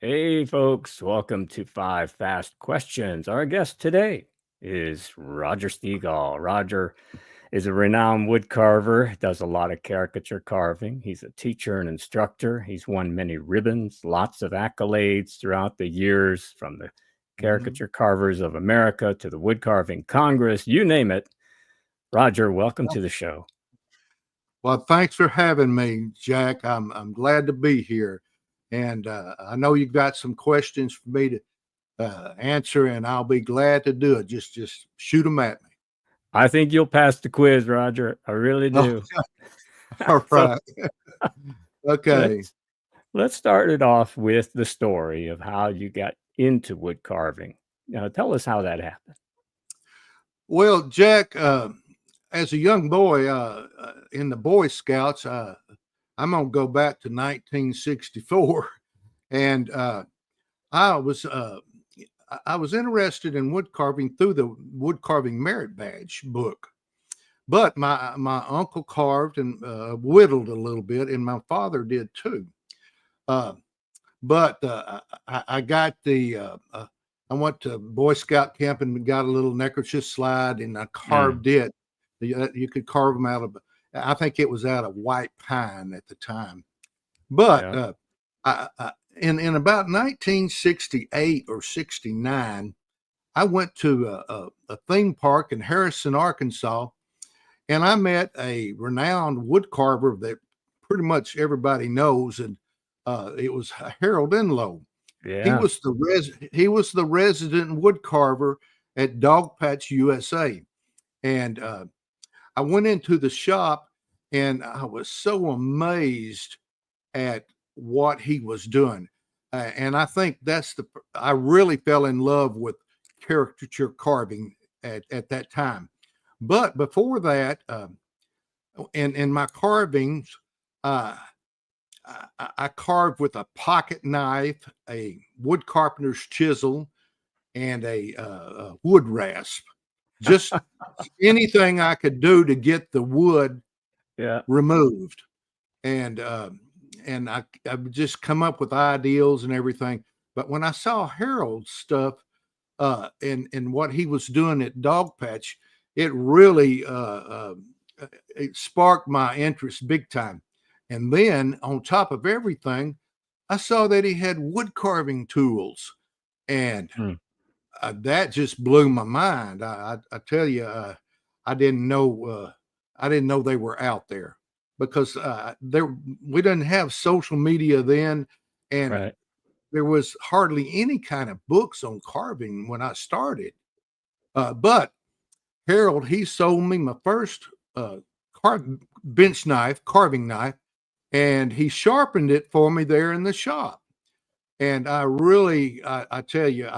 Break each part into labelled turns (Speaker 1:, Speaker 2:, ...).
Speaker 1: Hey, folks, welcome to Five Fast Questions. Our guest today is Roger Stegall. Roger is a renowned woodcarver, does a lot of caricature carving. He's a teacher and instructor. He's won many ribbons, lots of accolades throughout the years, from the
Speaker 2: Mhm.
Speaker 1: Caricature Carvers of America to the Woodcarving Congress, you name it. Roger, welcome to the show.
Speaker 2: Well, thanks for having me, Jack. I'm glad to be here, and I know you've got some questions for me to answer, and I'll be glad to do it. Just shoot them at me.
Speaker 1: I think you'll pass the quiz, Roger. I really
Speaker 2: Oh,
Speaker 1: do.
Speaker 2: all
Speaker 1: So
Speaker 2: right. Okay.
Speaker 1: let's Let's start it off with the story of how you got into wood carving. Tell us how that happened.
Speaker 2: Well, Jack, as a young boy in the Boy Scouts, I'm gonna go back to 1964, and I was uh, I was interested in wood carving through the wood carving merit badge book. But my uncle carved and whittled a little bit, and my father did too. Uh, but I got I went to Boy Scout camp and got a little neckerchief slide, and I
Speaker 1: Mm,
Speaker 2: carved it. You could carve them out of, I think it was out of white pine at the time. But
Speaker 1: yeah.
Speaker 2: in about 1968 or 69, I went to a theme park in Harrison, Arkansas, and I met a renowned wood carver that pretty much everybody knows, and it was Harold Enlow.
Speaker 1: Yeah.
Speaker 2: He was the resident wood carver at Dog Patch USA, and I went into the shop, and I was so amazed at what he was doing, and I think I really fell in love with caricature carving at that time. But before that, in my carvings, uh, I carved with a pocket knife, a wood carpenter's chisel, and a wood rasp. Just anything I could do to get the wood
Speaker 1: Yeah.
Speaker 2: removed, and I would just come up with ideals and everything. But when I saw Harold's stuff and what he was doing at Dog Patch, it really it sparked my interest big time. And then on top of everything, I saw that he had wood carving tools, and
Speaker 1: Mm.
Speaker 2: that just blew my mind. I tell you, I didn't know I didn't know they were out there because there we didn't have social media then, and
Speaker 1: Right.
Speaker 2: there was hardly any kind of books on carving when I started. But Harold, he sold me my first car- bench knife, carving knife, and he sharpened it for me there in the shop. And I tell you,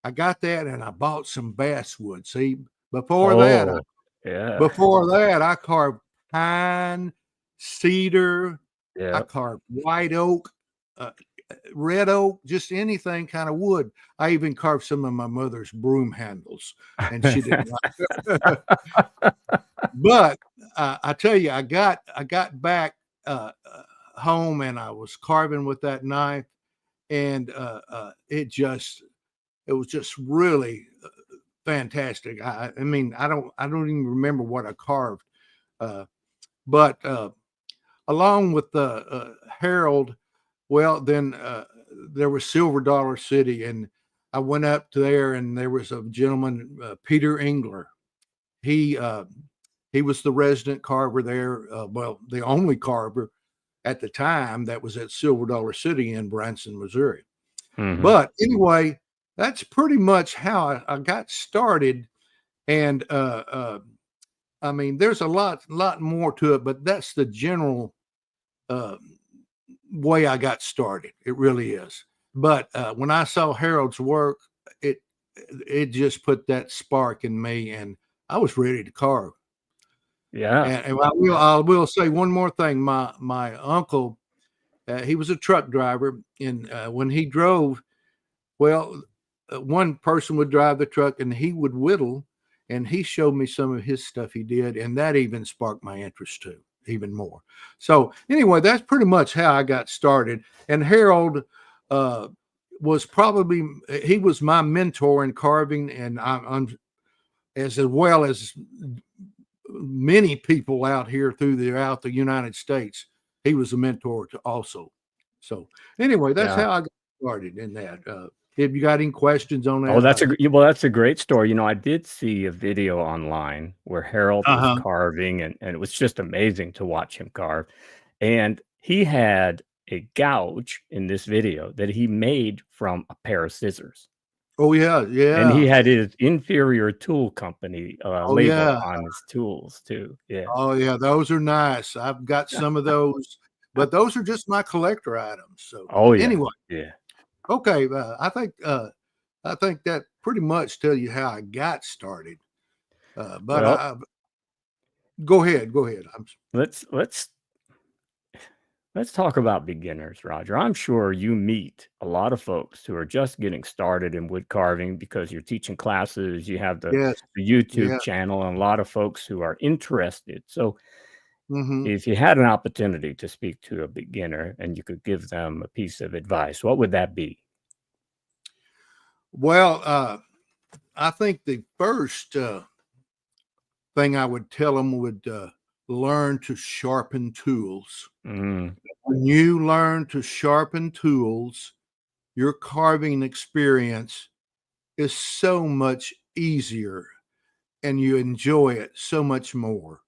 Speaker 2: I got that, and I bought some basswood. See, before that, I,
Speaker 1: Oh, yeah.
Speaker 2: before that, I carved pine, cedar, I
Speaker 1: Yeah.
Speaker 2: carved white oak, uh, red oak, just anything kind of wood. I even carved some of my mother's broom handles, and she didn't like it. But I tell you, I got back home, and I was carving with that knife, and it was just really fantastic. I mean, I don't even remember what I carved, uh, but along with the Harold, well, then there was Silver Dollar City, and I went up to there, and there was a gentleman, Peter Engler. He uh, he was the resident carver there. Well, the only carver at the time that was at Silver Dollar City in Branson, Missouri.
Speaker 1: Hmm.
Speaker 2: But anyway, that's pretty much how I got started. And I mean, there's a lot more to it, but that's the general uh, way I got started. It really is. But when I saw Harold's work, it it just put that spark in me, and I was ready to carve.
Speaker 1: Yeah.
Speaker 2: And I will say one more thing. My uncle, he was a truck driver, and when he drove, well, one person would drive the truck, and he would whittle, and he showed me some of his stuff he did, and that even sparked my interest too, even more. So anyway, that's pretty much how I got started. And Harold, uh, was probably he was my mentor in carving, and I'm as well as many people out here throughout the United States. He was a mentor to also. So anyway, that's
Speaker 1: Yeah.
Speaker 2: how I got started in that. Have you got any questions on
Speaker 1: Oh,
Speaker 2: that?
Speaker 1: that's well, that's a great story. You know, I did see a video online where Harold was
Speaker 2: Uh-huh.
Speaker 1: carving, and it was just amazing to watch him carve. And he had a gouge in this video that he made from a pair of scissors.
Speaker 2: Oh yeah,
Speaker 1: And he
Speaker 2: yeah.
Speaker 1: had his inferior tool company
Speaker 2: Oh
Speaker 1: label
Speaker 2: yeah.
Speaker 1: on his tools too. Yeah.
Speaker 2: Oh yeah, those are nice. I've got some of those, but those are just my collector items. So
Speaker 1: Oh yeah.
Speaker 2: anyway,
Speaker 1: Yeah.
Speaker 2: okay, I think that pretty much tell you how I got started. But
Speaker 1: Well,
Speaker 2: go ahead, go ahead.
Speaker 1: let's let's let's talk about beginners, Roger. I'm sure you meet a lot of folks who are just getting started in wood carving because you're teaching classes, you have
Speaker 2: Yes,
Speaker 1: the YouTube
Speaker 2: yeah.
Speaker 1: channel, and a lot of folks who are interested. So,
Speaker 2: Hmm.
Speaker 1: if you had an opportunity to speak to a beginner and you could give them a piece of advice, what would that be?
Speaker 2: Well, I think the first thing I would tell them would learn to sharpen tools.
Speaker 1: Mm,
Speaker 2: When you learn to sharpen tools, your carving experience is so much easier and you enjoy it so much more.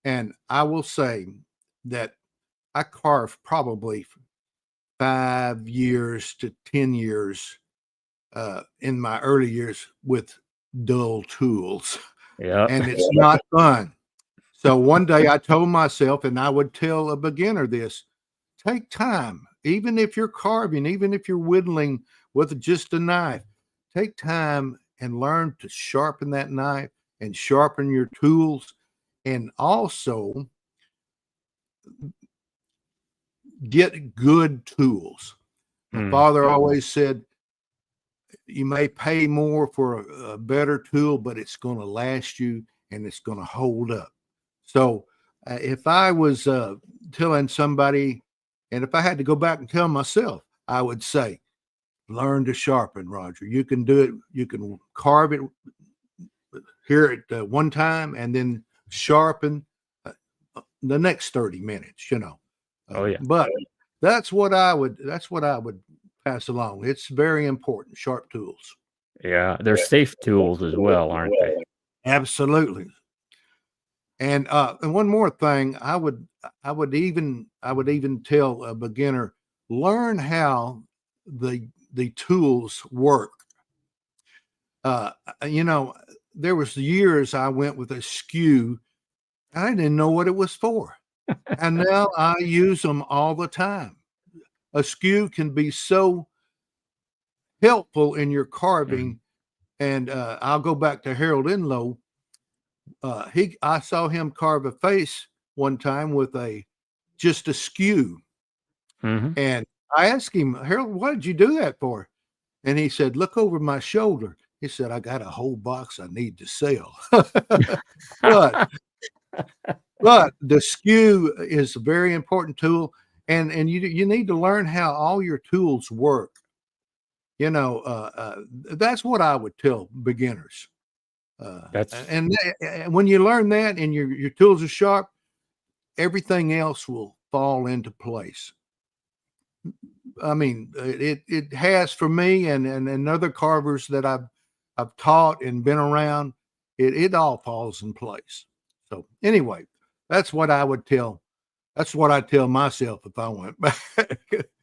Speaker 2: And I will say that I carved probably 5 years to 10 years in my early years with dull tools,
Speaker 1: yeah.
Speaker 2: and it's not fun. So one day I told myself, and I would tell a beginner this: take time, even if you're carving, even if you're whittling with just a knife, take time and learn to sharpen that knife and sharpen your tools. And also get good tools. My
Speaker 1: Mm,
Speaker 2: father always said, you may pay more for a better tool, but it's going to last you and it's going to hold up. So if I was telling somebody, and if I had to go back and tell myself, I would say, learn to sharpen, Roger. You can do it. You can carve it here at one time and then sharpen the next 30 minutes, you know.
Speaker 1: oh yeah.
Speaker 2: But that's what I would pass along. It's very important, sharp tools.
Speaker 1: Yeah. They're safe tools as well, aren't they?
Speaker 2: Absolutely. And one more thing, I would even tell a beginner, learn how the tools work. You know, there was years I went with a skew. I didn't know what it was for. And now I use them all the time. A skew can be so helpful in your
Speaker 1: Mhm.
Speaker 2: carving. And I'll go back to Harold Inlow. I saw him carve a face one time with just a skew,
Speaker 1: Mhm.
Speaker 2: and I asked him, Harold, what did you do that for? And he said, look over my shoulder. He said, I got a whole box I need to sell. but but the skew is a very important tool, and you need to learn how all your tools work. You know, that's what I would tell beginners.
Speaker 1: That's
Speaker 2: And when you learn that and your tools are sharp, everything else will fall into place. I mean, it has for me and other carvers that I've taught and been around. It all falls in place. So anyway, that's what I would tell. That's what I tell myself if I went back.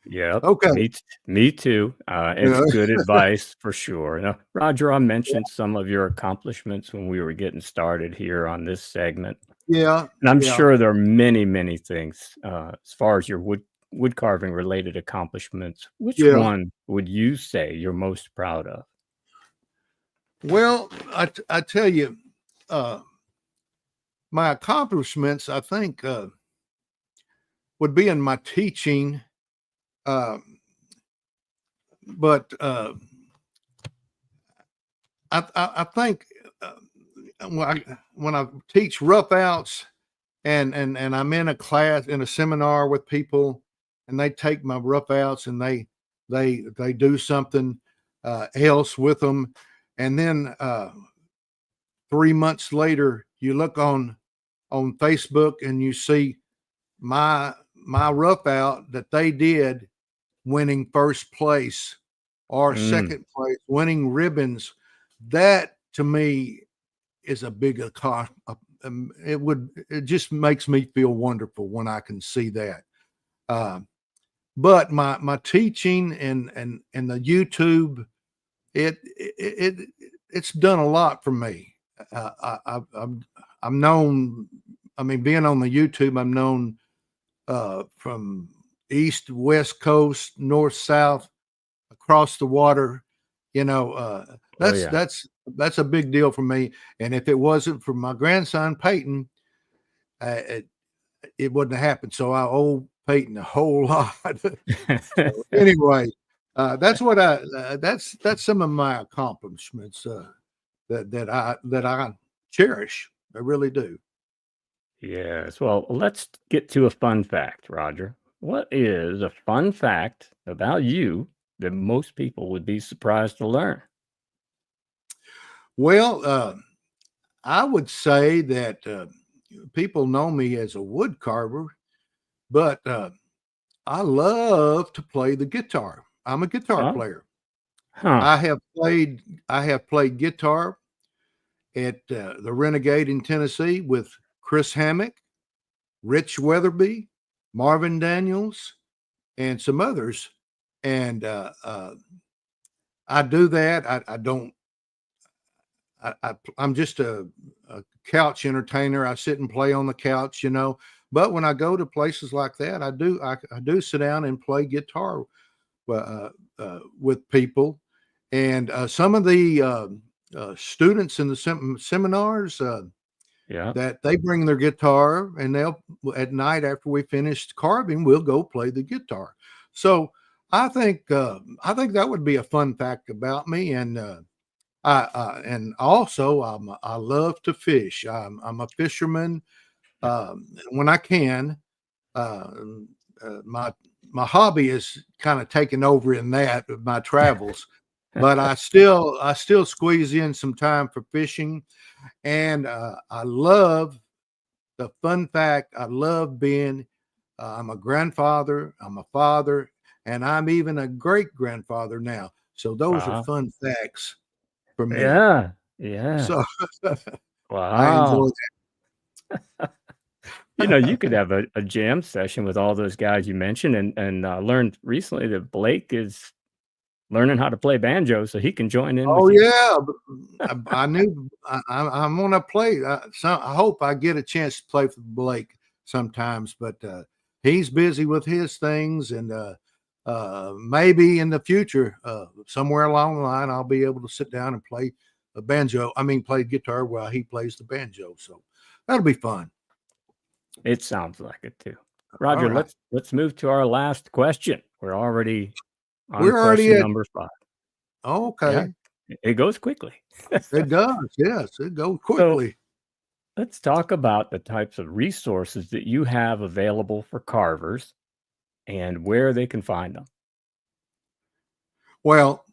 Speaker 1: Yep,
Speaker 2: Okay.
Speaker 1: me too. It's
Speaker 2: Yeah.
Speaker 1: good advice for sure. Now, Roger, I mentioned some of your accomplishments when we were getting started here on this segment,
Speaker 2: Yeah.
Speaker 1: and I'm
Speaker 2: Yeah.
Speaker 1: sure there are many, many things as far as your wood carving related accomplishments. Which
Speaker 2: Yeah.
Speaker 1: one would you say you're most proud of?
Speaker 2: Well, I tell you, uh, my accomplishments, I think, would be in my teaching. Uh, but I think when I teach rough outs and I'm in a class in a seminar with people and they take my rough outs and they do something else with them, and then 3 months later, you look on Facebook and you see my rough out that they did winning first place or
Speaker 1: Mm.
Speaker 2: second place, winning ribbons. That to me is a big it just makes me feel wonderful when I can see that. Uh, but my teaching and the YouTube, it's done a lot for me. I'm known. I mean, being on the YouTube, I'm known from east, west coast, north, south, across the water.
Speaker 1: Oh
Speaker 2: That's
Speaker 1: yeah.
Speaker 2: that's a big deal for me. And if it wasn't for my grandson Peyton, it, it wouldn't have happened. So I owe Peyton a whole lot. So anyway, that's some of my accomplishments that I cherish. I really do.
Speaker 1: Yes. Well, let's get to a fun fact, Roger. What is a fun fact about you that most people would be surprised to learn?
Speaker 2: Well, I would say that people know me as a wood carver, but I love to play the guitar. I'm a guitar
Speaker 1: Oh,
Speaker 2: player.
Speaker 1: huh.
Speaker 2: I have played guitar at the Renegade in Tennessee with Chris Hammock, Rich Weatherby, Marvin Daniels, and some others. And I do that. I don't. I'm just a couch entertainer. I sit and play on the couch, But when I go to places like that, I do sit down and play guitar with people, and some of the students in the seminars
Speaker 1: Yeah.
Speaker 2: that they bring their guitar, and they'll at night after we finished carving, we'll go play the guitar. So I think that would be a fun fact about me, and and also I love to fish. I'm a fisherman when I can. Uh, my hobby is kind of taken over in that of my travels, but I still squeeze in some time for fishing, and I love the fun fact. I love being. I'm a grandfather. I'm a father, and I'm even a great grandfather now. So those are
Speaker 1: Wow.
Speaker 2: fun facts for me.
Speaker 1: Yeah. Yeah.
Speaker 2: So I enjoy
Speaker 1: Wow. You could
Speaker 2: that.
Speaker 1: have a jam session with all those guys you mentioned, and learned recently that Blake is learning how to play banjo, so he can join in
Speaker 2: Oh
Speaker 1: with you.
Speaker 2: yeah, but I knew I'm gonna play. I hope I get a chance to play for Blake sometimes, but he's busy with his things, and maybe in the future, somewhere along the line, I'll be able to sit down and play the banjo. I mean, play guitar while he plays the banjo. So that'll be fun.
Speaker 1: It sounds like it too.
Speaker 2: All
Speaker 1: Roger,
Speaker 2: right,
Speaker 1: let's move to our last question. We're already on
Speaker 2: we're already
Speaker 1: question
Speaker 2: at.
Speaker 1: number 5. Yeah,
Speaker 2: Okay,
Speaker 1: it goes quickly.
Speaker 2: it does. Yes, it goes
Speaker 1: So
Speaker 2: quickly.
Speaker 1: let's talk about the types of resources that you have available for carvers and where they can find them.
Speaker 2: Well,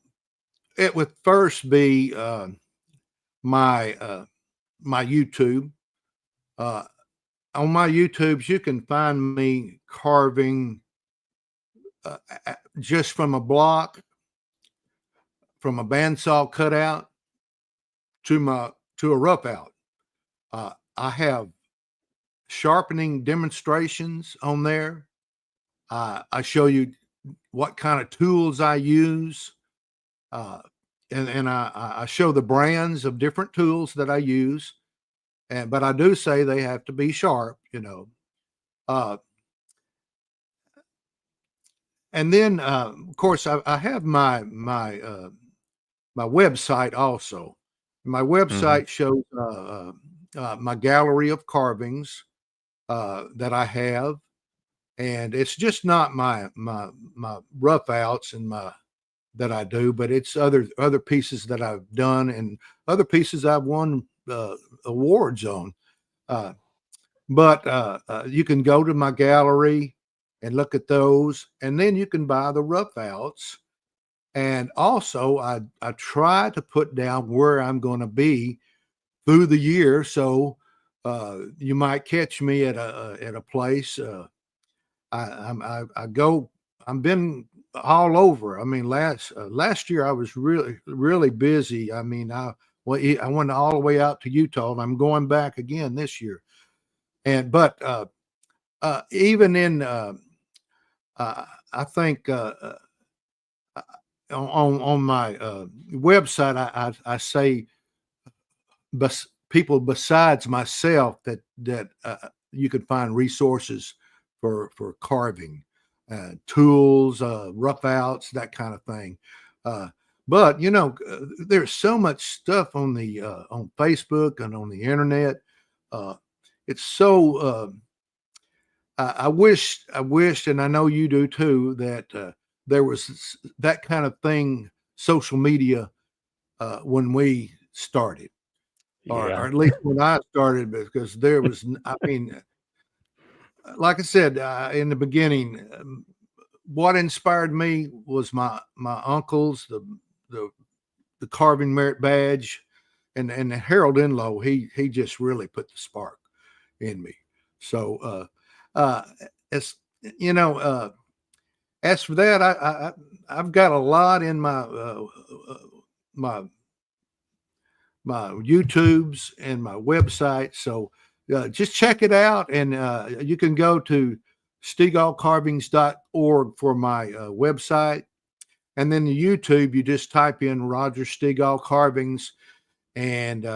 Speaker 2: it would first be my my YouTube. Uh, on my YouTubes, you can find me carving just from a block, from a bandsaw cutout to a rough out. I have sharpening demonstrations on there. I show you what kind of tools I use, uh, and I show the brands of different tools that I use. And but I do say they have to be sharp. Uh, and then, of course, I have my website also. My
Speaker 1: Mhm.
Speaker 2: website shows my gallery of carvings that I have, and it's just not my rough outs and my that I do, but it's other pieces that I've done and other pieces I've won awards on. Uh, but you can go to my gallery and look at those, and then you can buy the rough outs And also, I try to put down where I'm going to be through the year. So you might catch me at a place. I go. I've been all over. I mean, last year I was really busy. I mean, I went all the way out to Utah, and I'm going back again this year. And but even in I think on my website, I say people besides myself that you could find resources for carving, tools, rough outs, that kind of thing. But there's so much stuff on the on Facebook and on the internet. It's so I wished, and I know you do too, that there was that kind of thing, social media, when we started, or
Speaker 1: Yeah.
Speaker 2: at least when I started, because there was, I mean, like I said in the beginning, what inspired me was my uncles, the the carving merit badge, and Harold Inlow. He just really put the spark in me. So as you know, as for that, I've got a lot in my my YouTubes and my website. So just check it out, and you can go to stegallcarvings.org for my website, and then the YouTube. You just type in Roger Stegall Carvings, and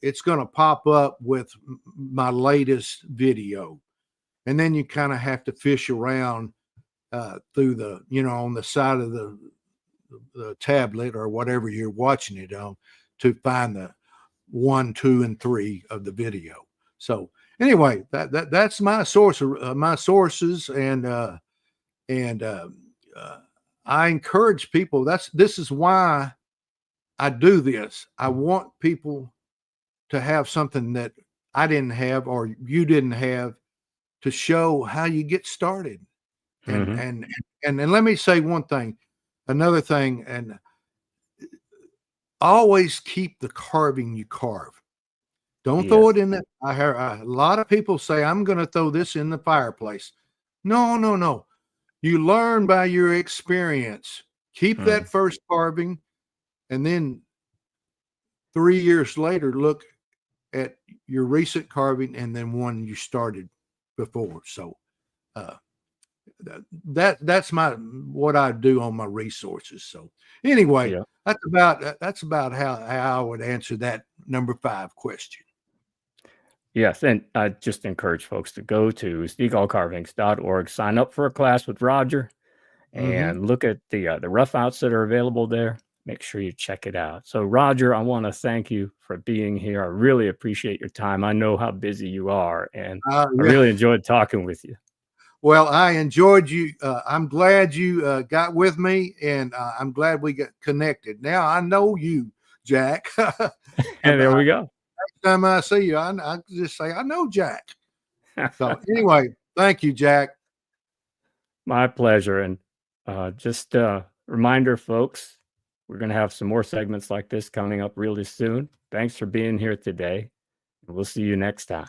Speaker 2: it's gonna pop up with my latest video, and then you kind of have to fish around through the on the side of the tablet or whatever you're watching it on to find the 1, 2, and 3 of the video. So anyway, that's my source of my sources, and I encourage people. This is why I do this. I want people to have something that I didn't have or you didn't have, to show how you get started. And
Speaker 1: Hmm.
Speaker 2: and let me say one thing, another thing, and always keep the carving you carve. Don't throw
Speaker 1: Yes.
Speaker 2: it in the. I hear a lot of people say, "I'm going to throw this in the fireplace." No, no, no. You learn by your experience. Keep that
Speaker 1: Mm.
Speaker 2: first carving, and then 3 years later, look at your recent carving and then one you started before. So uh, that's my what I do on my resources. So anyway,
Speaker 1: Yeah.
Speaker 2: that's about how I would answer that number 5 question.
Speaker 1: Yes, and I just encourage folks to go to stegallcarvings.org, sign up for a class with Roger,
Speaker 2: Hmm.
Speaker 1: and look at the rough outs that are available there. Make sure you check it out. So, Roger, I want to thank you for being here. I really appreciate your time. I know how busy you are, and I
Speaker 2: Yeah.
Speaker 1: really enjoyed talking with you.
Speaker 2: Well, I enjoyed you. I'm glad you got with me, and I'm glad we got connected. Now I know you, Jack.
Speaker 1: And
Speaker 2: And
Speaker 1: there we go.
Speaker 2: next time I see you, I just say I know Jack. So anyway, thank you, Jack.
Speaker 1: My pleasure. And just a reminder, folks, we're going to have some more segments like this coming up really soon. Thanks for being here today. We'll see you next time.